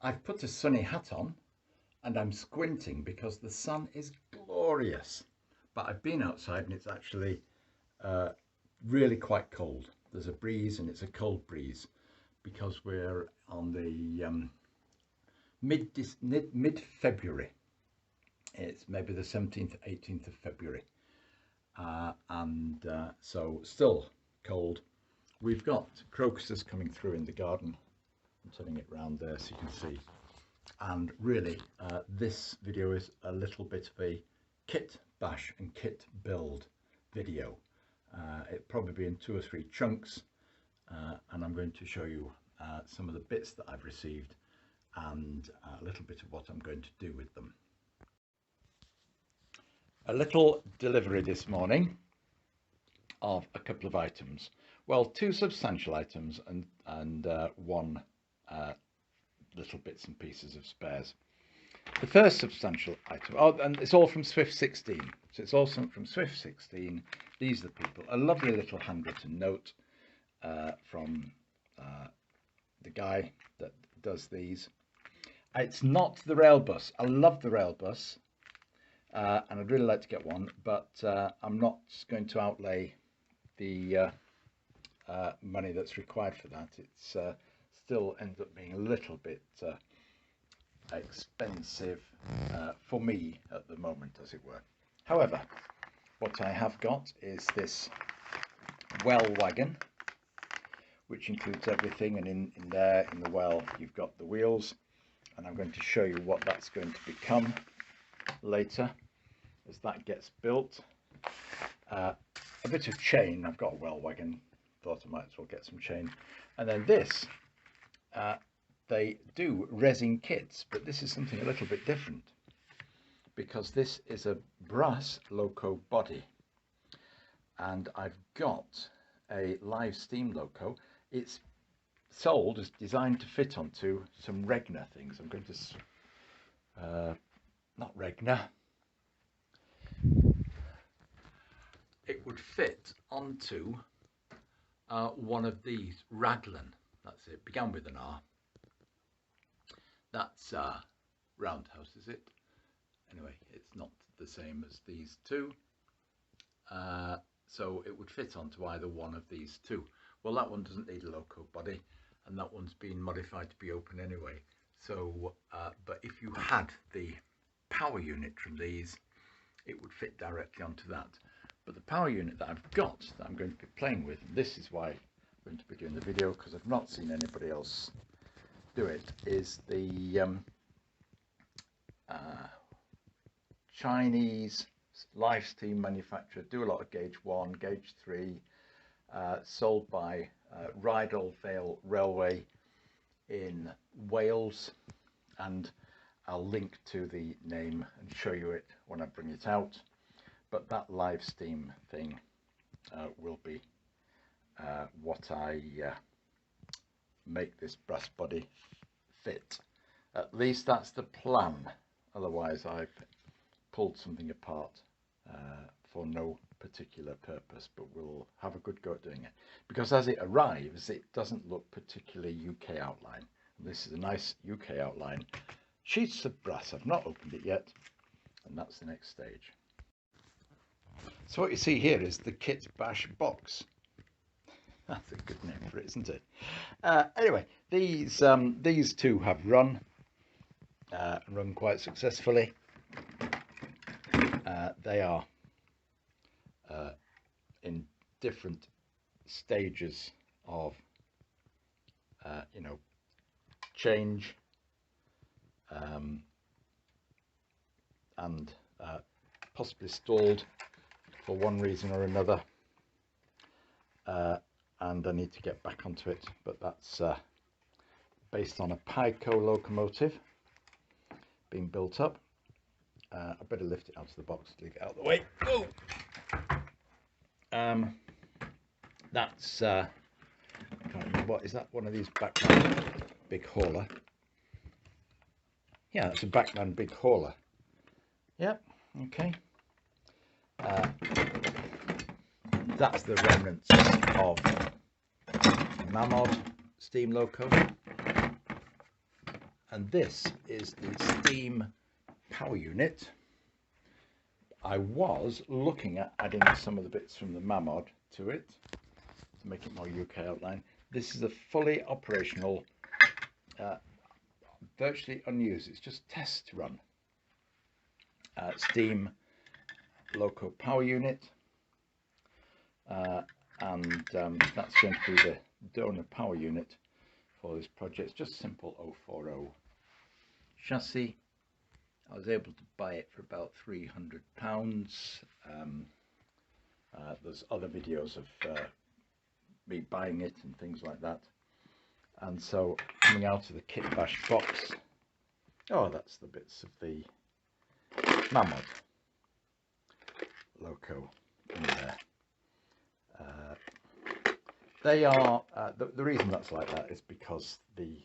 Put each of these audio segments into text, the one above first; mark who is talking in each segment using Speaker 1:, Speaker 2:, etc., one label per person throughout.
Speaker 1: I've put a sunny hat on and I'm squinting because the sun is glorious. But I've been outside and it's actually really quite cold. There's a breeze and it's a cold breeze because we're on the mid-February. It's maybe the 17th, 18th of February. So still cold. We've got crocuses coming through in the garden. I'm turning it round there so you can see. And really, this video is a little bit of a kit bash and kit build video. It'll probably be in 2 or 3 chunks, and I'm going to show you some of the bits that I've received and a little bit of what I'm going to do with them. A little delivery this morning of a couple of items. Well, 2 substantial items and 1 little bits and pieces of spares. The first substantial item, and it's all from Swift 16. So it's also from Swift 16. These are the people. A lovely little handwritten note from the guy that does these. It's not the rail bus. I love the rail bus, and I'd really like to get one, but I'm not going to outlay the money that's required for that. It's still ends up being a little bit expensive for me at the moment, as it were. However, what I have got is this well wagon, which includes everything, and in there in the well you've got the wheels, and I'm going to show you what that's going to become later as that gets built. A bit of chain. I've got a well wagon, thought I might as well get some chain. And then this, they do resin kits, but this is something a little bit different because this is a brass Loco body, and I've got a live steam Loco. It's sold as designed to fit onto some Regner things. I'm going to not Regner. It would fit onto one of these Raglan. That's it. Began with an R. That's roundhouse, is it? Anyway, it's not the same as these two. So it would fit onto either one of these two. Well, that one doesn't need a Loco body, and that one's been modified to be open anyway. So, but if you had the power unit from these, it would fit directly onto that. But the power unit that I've got, that I'm going to be playing with, and this is why I'm going to be doing the video, because I've not seen anybody else do it, is the Chinese live steam manufacturer. Do a lot of gauge 1, gauge 3, sold by Rydal Vale Railway in Wales, and I'll link to the name and show you it when I bring it out. But that live steam thing will be what I make this brass body fit. At least that's the plan. Otherwise I've pulled something apart for no particular purpose, but we'll have a good go at doing it, because as it arrives it doesn't look particularly UK outline. And this is a nice UK outline. Sheets of brass. I've not opened it yet, and that's the next stage. So what you see here is the kit bash box. That's a good name for it, isn't it? Anyway, these two have run quite successfully. They are in different stages of change and possibly stalled for one reason or another, and I need to get back onto it, but that's based on a Pico locomotive being built up. I better lift it out of the box, leave it out of the way. Oh! That's I can't remember, what is that, one of these Backman big hauler? Yeah, that's a Backman big hauler. Yep, okay. That's the remnants of Mamod steam Loco, And this is the steam power unit. I was looking at adding some of the bits from the Mamod to it to make it more UK outline. This is a fully operational, virtually unused, it's just test run, steam Loco power unit, and that's going to be the donor power unit for this project. It's just simple 040 chassis. I was able to buy it for about £300. There's other videos of me buying it and things like that. And so coming out of the kit bash box, oh, that's the bits of the Mamod Loco in there. They are, the reason that's like that is because the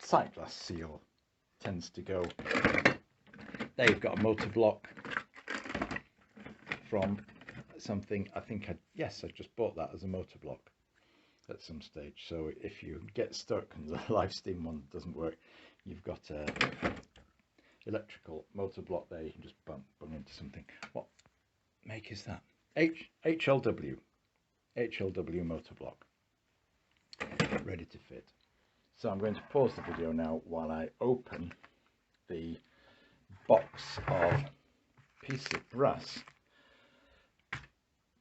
Speaker 1: sight glass seal tends to go. They've got a motor block from something, I think yes, I just bought that as a motor block at some stage. So if you get stuck and the live steam one doesn't work, you've got a electrical motor block there. You can just bung into something. What make is that? HLW motor block, ready to fit. So I'm going to pause the video now while I open the box of piece of brass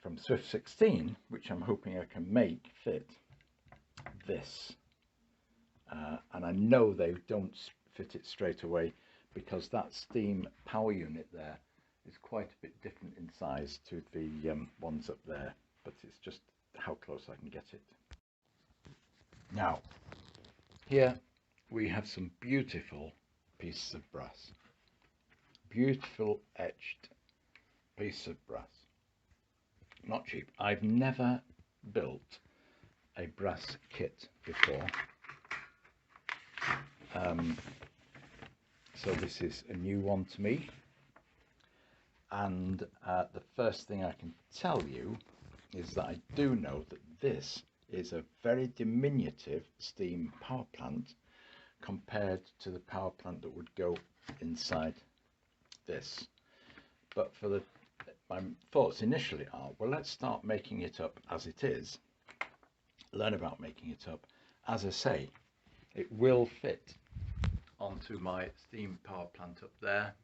Speaker 1: from Swift 16, which I'm hoping I can make fit this. And I know they don't fit it straight away because that steam power unit there is quite a bit different in size to the ones up there, but it's just how close I can get it. Now, here we have some beautiful pieces of brass, beautiful etched piece of brass, not cheap. I've never built a brass kit before, so this is a new one to me. And the first thing I can tell you is that I do know that this is a very diminutive steam power plant compared to the power plant that would go inside this. But for my thoughts initially are, well, let's start making it up as it is, learn about making it up. As I say, it will fit onto my steam power plant up there.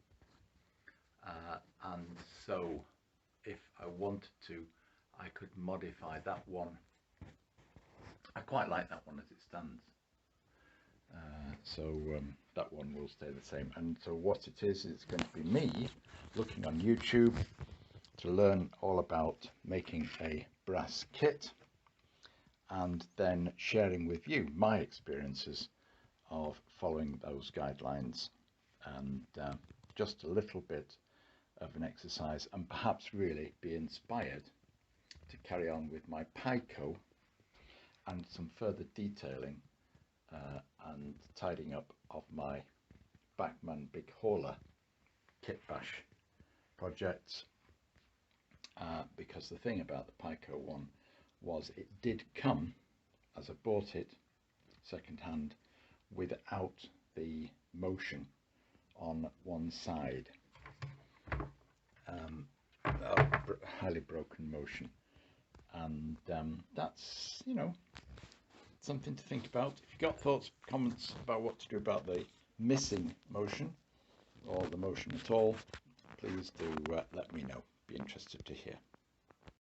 Speaker 1: And so if I wanted to, I could modify that one. I quite like that one as it stands. So that one will stay the same. And so what it is, it's going to be me looking on YouTube to learn all about making a brass kit and then sharing with you my experiences of following those guidelines, and just a little bit of an exercise, and perhaps really be inspired to carry on with my Pico and some further detailing and tidying up of my Backman Big Hauler kit bash projects, because the thing about the Pico one was it did come, as I bought it second hand, without the motion on one side, highly broken motion, and that's, you know, something to think about. If you've got thoughts, comments about what to do about the missing motion or the motion at all, please do let me know. Be interested to hear.